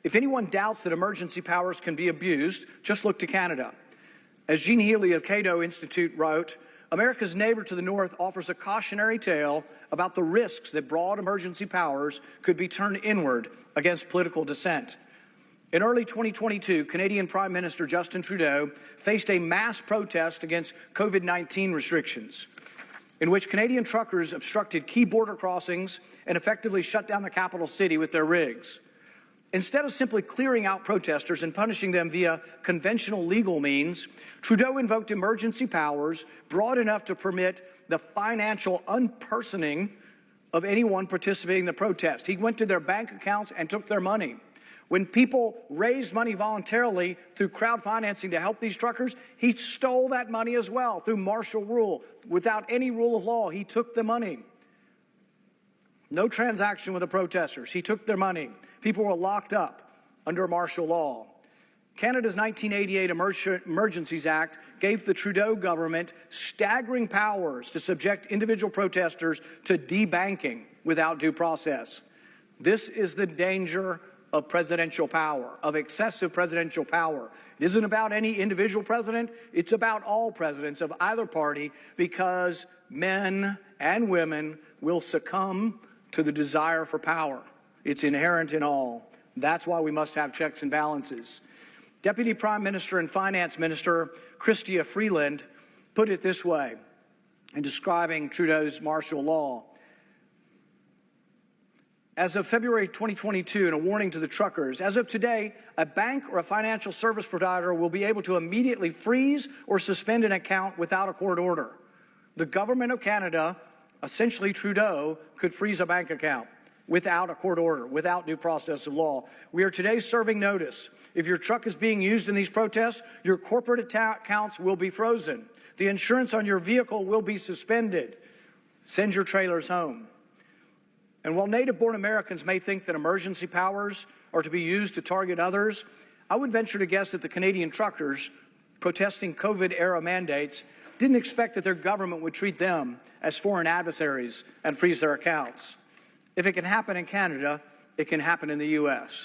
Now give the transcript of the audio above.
If anyone doubts that emergency powers can be abused, just look to Canada. As Jean Healy of Cato Institute wrote, America's neighbor to the north offers a cautionary tale about the risks that broad emergency powers could be turned inward against political dissent. In early 2022, Canadian Prime Minister Justin Trudeau faced a mass protest against COVID-19 restrictions, in which Canadian truckers obstructed key border crossings and effectively shut down the capital city with their rigs. Instead of simply clearing out protesters and punishing them via conventional legal means, Trudeau invoked emergency powers broad enough to permit the financial unpersoning of anyone participating in the protest. He went to their bank accounts and took their money. When people raised money voluntarily through crowdfunding to help these truckers, he stole that money as well through martial rule. Without any rule of law, he took the money. No transaction with the protesters. He took their money. People were locked up under martial law. Canada's 1988 Emergencies Act gave the Trudeau government staggering powers to subject individual protesters to debanking without due process. This is the danger of presidential power, of excessive presidential power. It isn't about any individual president, it's about all presidents of either party, because men and women will succumb to the desire for power. It's inherent in all. That's why we must have checks and balances. Deputy Prime Minister and Finance Minister Chrystia Freeland put it this way in describing Trudeau's martial law. As of February 2022, and a warning to the truckers, as of today, a bank or a financial service provider will be able to immediately freeze or suspend an account without a court order. The government of Canada, essentially Trudeau, could freeze a bank account without a court order, without due process of law. We are today serving notice. If your truck is being used in these protests, your corporate accounts will be frozen. The insurance on your vehicle will be suspended. Send your trailers home. And while native-born Americans may think that emergency powers are to be used to target others, I would venture to guess that the Canadian truckers protesting COVID-era mandates didn't expect that their government would treat them as foreign adversaries and freeze their accounts. If it can happen in Canada, it can happen in the U.S.